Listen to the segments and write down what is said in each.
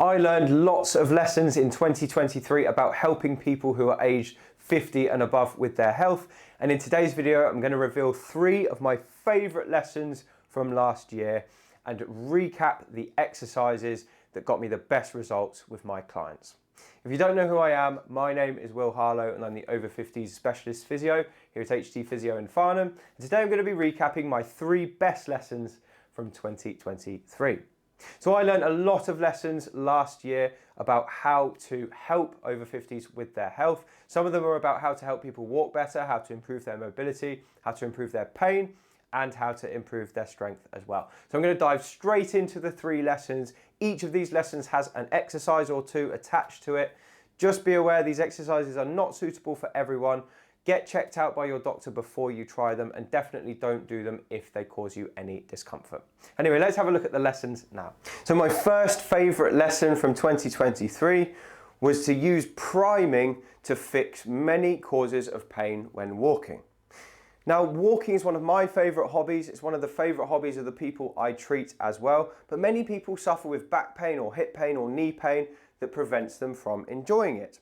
I learned lots of lessons in 2023 about helping people who are aged 50 and above with their health. And in today's video, I'm going to reveal 3 of my favorite lessons from last year and recap the exercises that got me the best results with my clients. If you don't know who I am, my name is Harlow and I'm the Over-50s specialist physio here at HT Physio in Farnham. And today I'm going to be recapping my 3 best lessons from 2023. So I learned a lot of lessons last year about how to help over 50s with their health. Some of them are about how to help people walk better, how to improve their mobility, how to improve their pain, and how to improve their strength as well. So I'm going to dive straight into the 3 lessons. Each of these lessons has an exercise or 2 attached to it. Just be aware these exercises are not suitable for everyone. Get checked out by your doctor before you try them, and definitely don't do them if they cause you any discomfort. Anyway, let's have a look at the lessons now. So my first favorite lesson from 2023 was to use priming to fix many causes of pain when walking. Now, walking is one of my favorite hobbies. It's one of the favorite hobbies of the people I treat as well. But many people suffer with back pain or hip pain or knee pain that prevents them from enjoying it.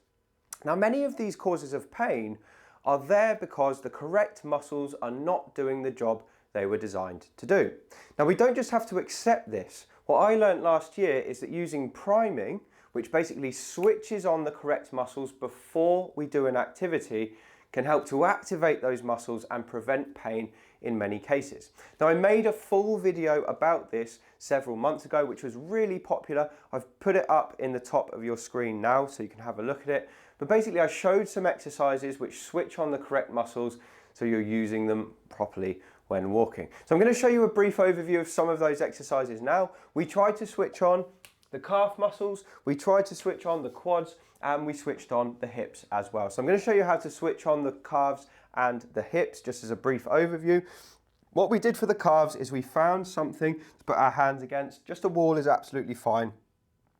Now, many of these causes of pain are there because the correct muscles are not doing the job they were designed to do. Now, we don't just have to accept this. What I learned last year is that using priming, which basically switches on the correct muscles before we do an activity, can help to activate those muscles and prevent pain in many cases. Now, I made a full video about this several months ago, which was really popular. I've put it up in the top of your screen now so you can have a look at it. But basically I showed some exercises which switch on the correct muscles so you're using them properly when walking. So I'm going to show you a brief overview of some of those exercises now. We tried to switch on the calf muscles, we tried to switch on the quads, and we switched on the hips as well. So I'm going to show you how to switch on the calves and the hips just as a brief overview. What we did for the calves is we found something to put our hands against. Just a wall is absolutely fine.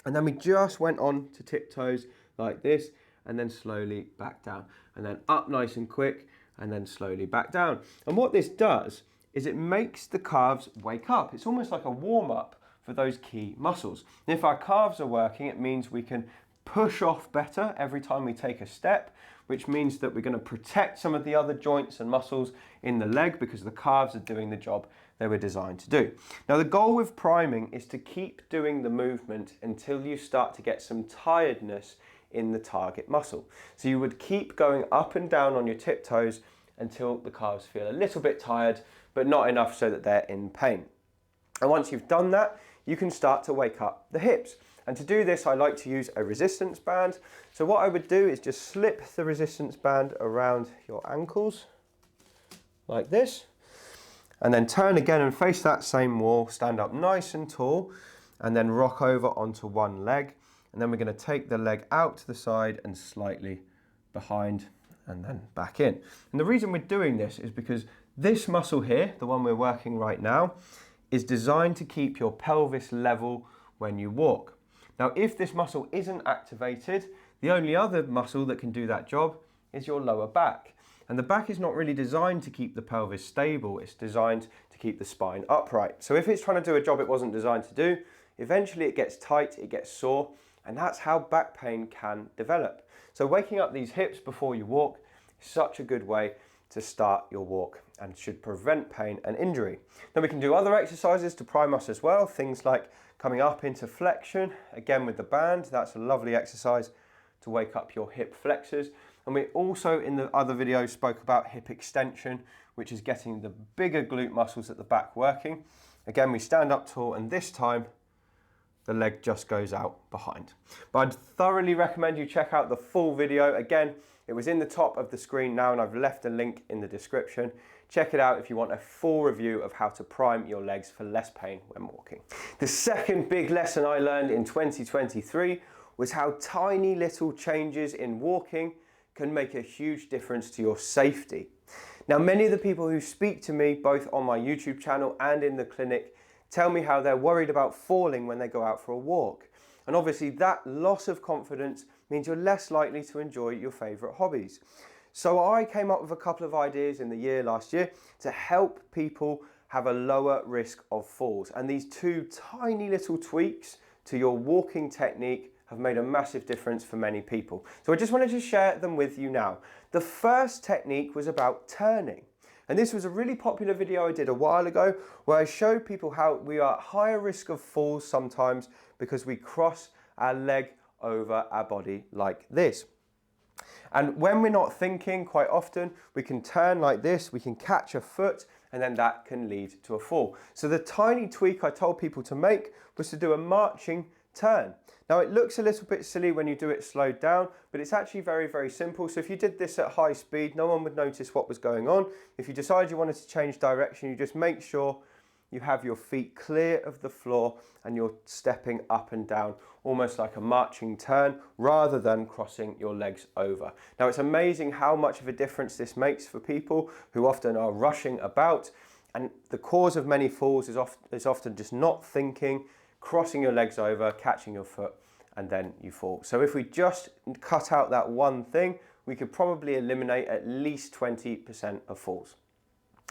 And then we just went on to tiptoes like this, and then slowly back down, and then up nice and quick, and then slowly back down. And what this does is it makes the calves wake up. It's almost like a warm-up for those key muscles. And if our calves are working, it means we can push off better every time we take a step, which means that we're going to protect some of the other joints and muscles in the leg because the calves are doing the job they were designed to do. Now, the goal with priming is to keep doing the movement until you start to get some tiredness in the target muscle. So you would keep going up and down on your tiptoes until the calves feel a little bit tired, but not enough so that they're in pain. And once you've done that, you can start to wake up the hips. And to do this, I like to use a resistance band. So what I would do is just slip the resistance band around your ankles like this, and then turn again and face that same wall, stand up nice and tall, and then rock over onto one leg. And then we're going to take the leg out to the side and slightly behind and then back in. And the reason we're doing this is because this muscle here, the one we're working right now, is designed to keep your pelvis level when you walk. Now, if this muscle isn't activated, the only other muscle that can do that job is your lower back. And the back is not really designed to keep the pelvis stable, it's designed to keep the spine upright. So if it's trying to do a job it wasn't designed to do, eventually it gets tight, it gets sore, and that's how back pain can develop. So waking up these hips before you walk is such a good way to start your walk and should prevent pain and injury. Then we can do other exercises to prime us as well, things like coming up into flexion, again with the band. That's a lovely exercise to wake up your hip flexors. And we also in the other video spoke about hip extension, which is getting the bigger glute muscles at the back working. Again, we stand up tall, and this time the leg just goes out behind. But I'd thoroughly recommend you check out the full video. Again, it was in the top of the screen now, and I've left a link in the description. Check it out if you want a full review of how to prime your legs for less pain when walking. The second big lesson I learned in 2023 was how tiny little changes in walking can make a huge difference to your safety. Now, many of the people who speak to me, both on my YouTube channel and in the clinic, tell me how they're worried about falling when they go out for a walk. And obviously that loss of confidence means you're less likely to enjoy your favorite hobbies. So I came up with a couple of ideas in the year last year to help people have a lower risk of falls. And these 2 tiny little tweaks to your walking technique have made a massive difference for many people. So I just wanted to share them with you now. The first technique was about turning. And this was a really popular video I did a while ago where I showed people how we are at higher risk of falls sometimes because we cross our leg over our body like this. And when we're not thinking, quite often, we can turn like this, we can catch a foot, and then that can lead to a fall. So the tiny tweak I told people to make was to do a marching turn. Now it looks a little bit silly when you do it slowed down, but it's actually very, very simple. So if you did this at high speed, no one would notice what was going on. If you decide you wanted to change direction, you just make sure you have your feet clear of the floor and you're stepping up and down, almost like a marching turn, rather than crossing your legs over. Now it's amazing how much of a difference this makes for people who often are rushing about, and the cause of many falls is often just not thinking, crossing your legs over, catching your foot, and then you fall. So if we just cut out that one thing, we could probably eliminate at least 20% of falls.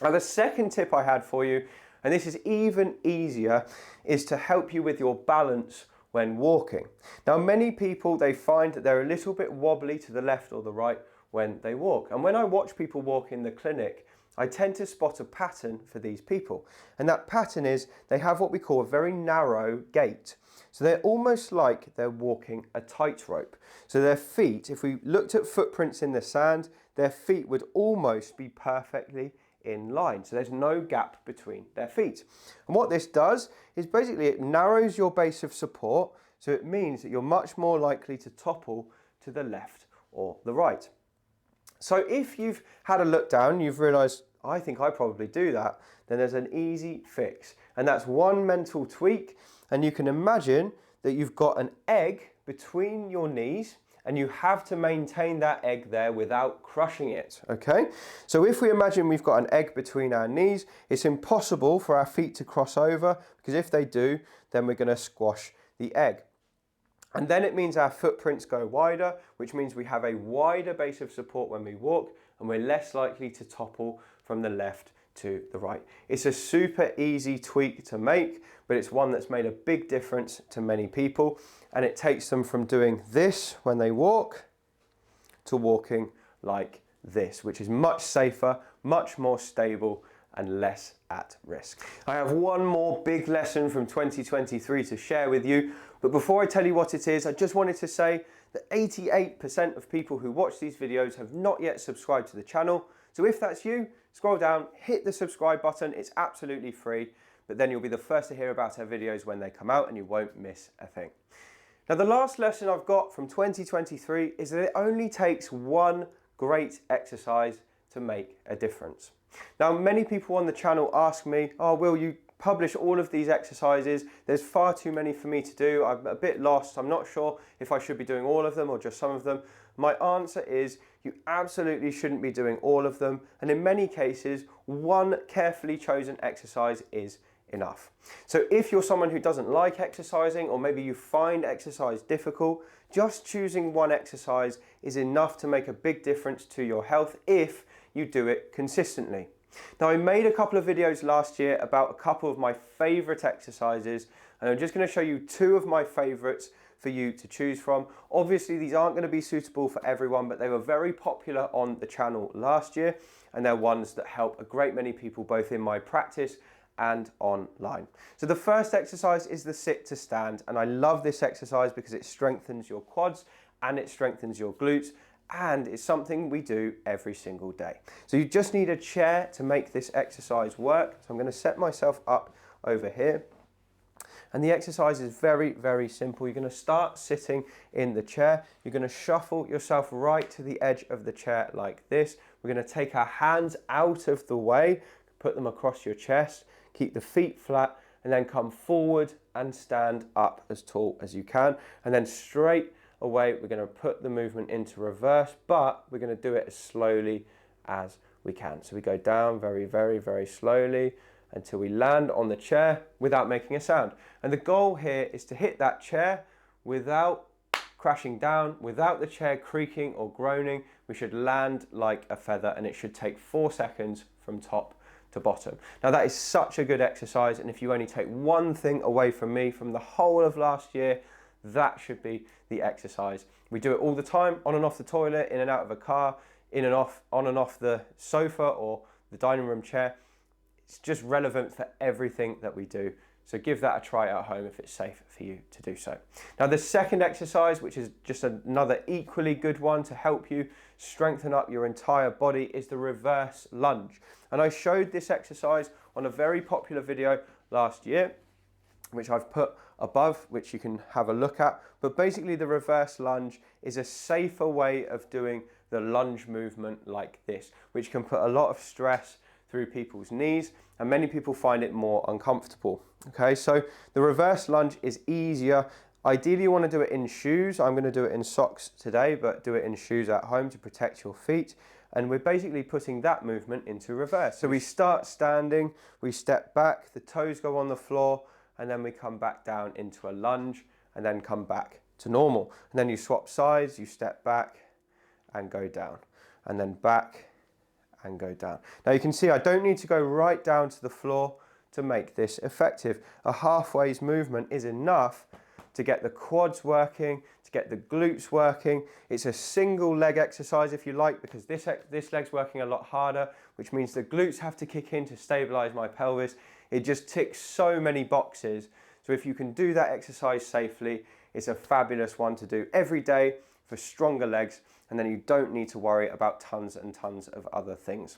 Now the second tip I had for you, and this is even easier, is to help you with your balance when walking. Now many people, they find that they're a little bit wobbly to the left or the right when they walk. And when I watch people walk in the clinic, I tend to spot a pattern for these people. And that pattern is they have what we call a very narrow gait. So they're almost like they're walking a tightrope. So their feet, if we looked at footprints in the sand, their feet would almost be perfectly in line. So there's no gap between their feet. And what this does is basically it narrows your base of support. So it means that you're much more likely to topple to the left or the right. So if you've had a look down, you've realized, I think I probably do that, then there's an easy fix. And that's one mental tweak. And you can imagine that you've got an egg between your knees and you have to maintain that egg there without crushing it, okay? So if we imagine we've got an egg between our knees, it's impossible for our feet to cross over, because if they do, then we're gonna squash the egg. And then it means our footprints go wider, which means we have a wider base of support when we walk, and we're less likely to topple from the left to the right. It's a super easy tweak to make, but it's one that's made a big difference to many people, and it takes them from doing this when they walk to walking like this, which is much safer, much more stable, and less at risk. I have one more big lesson from 2023 to share with you, but before I tell you what it is, I just wanted to say that 88% of people who watch these videos have not yet subscribed to the channel. So if that's you, scroll down, hit the subscribe button, it's absolutely free, but then you'll be the first to hear about our videos when they come out and you won't miss a thing. Now the last lesson I've got from 2023 is that it only takes one great exercise to make a difference. Now many people on the channel ask me, oh, will you publish all of these exercises? There's far too many for me to do. I'm a bit lost. I'm not sure if I should be doing all of them or just some of them. My answer is you absolutely shouldn't be doing all of them. And in many cases, one carefully chosen exercise is enough. So if you're someone who doesn't like exercising, or maybe you find exercise difficult, just choosing one exercise is enough to make a big difference to your health if you do it consistently. Now I made a couple of videos last year about a couple of my favorite exercises, and I'm just going to show you two of my favorites for you to choose from. Obviously these aren't going to be suitable for everyone, but they were very popular on the channel last year, and they're ones that help a great many people both in my practice and online. So the first exercise is the sit to stand, and I love this exercise because it strengthens your quads and it strengthens your glutes, and it's something we do every single day. So you just need a chair to make this exercise work. So I'm going to set myself up over here. And the exercise is very, very simple. You're going to start sitting in the chair. You're going to shuffle yourself right to the edge of the chair like this. We're going to take our hands out of the way, put them across your chest, keep the feet flat, and then come forward and stand up as tall as you can. And then straight away, we're going to put the movement into reverse, but we're going to do it as slowly as we can. So we go down very, very, very slowly until we land on the chair without making a sound. And the goal here is to hit that chair without crashing down, without the chair creaking or groaning. We should land like a feather, and it should take 4 seconds from top to bottom. Now that is such a good exercise, and if you only take one thing away from me from the whole of last year, that should be the exercise. We do it all the time, on and off the toilet, in and out of a car, in and off, on and off the sofa or the dining room chair. It's just relevant for everything that we do. So give that a try at home if it's safe for you to do so. Now the second exercise, which is just another equally good one to help you strengthen up your entire body, is the reverse lunge. And I showed this exercise on a very popular video last year, which I've put above, which you can have a look at. But basically the reverse lunge is a safer way of doing the lunge movement like this, which can put a lot of stress through people's knees, and many people find it more uncomfortable. Okay, so the reverse lunge is easier. Ideally you want to do it in shoes. I'm going to do it in socks today, but do it in shoes at home to protect your feet. And we're basically putting that movement into reverse. So we start standing, we step back, the toes go on the floor, and then we come back down into a lunge and then come back to normal. And then you swap sides, you step back and go down, and then back and go down. Now you can see I don't need to go right down to the floor to make this effective. A halfway's movement is enough to get the quads working, to get the glutes working. It's a single leg exercise if you like, because this leg's working a lot harder, which means the glutes have to kick in to stabilize my pelvis. It just ticks so many boxes. So if you can do that exercise safely, it's a fabulous one to do every day for stronger legs, and then you don't need to worry about tons and tons of other things.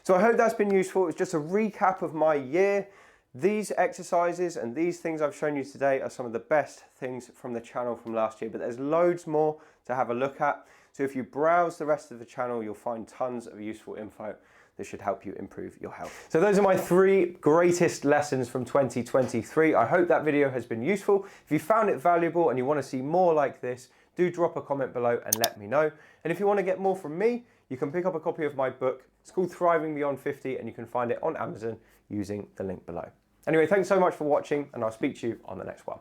So I hope that's been useful. It's just a recap of my year. These exercises and these things I've shown you today are some of the best things from the channel from last year, but there's loads more to have a look at. So if you browse the rest of the channel, you'll find tons of useful info that should help you improve your health. So those are my 3 greatest lessons from 2023. I hope that video has been useful. If you found it valuable and you want to see more like this, do drop a comment below and let me know. And if you want to get more from me, you can pick up a copy of my book. It's called Thriving Beyond 50, and you can find it on Amazon using the link below. Anyway, thanks so much for watching, and I'll speak to you on the next one.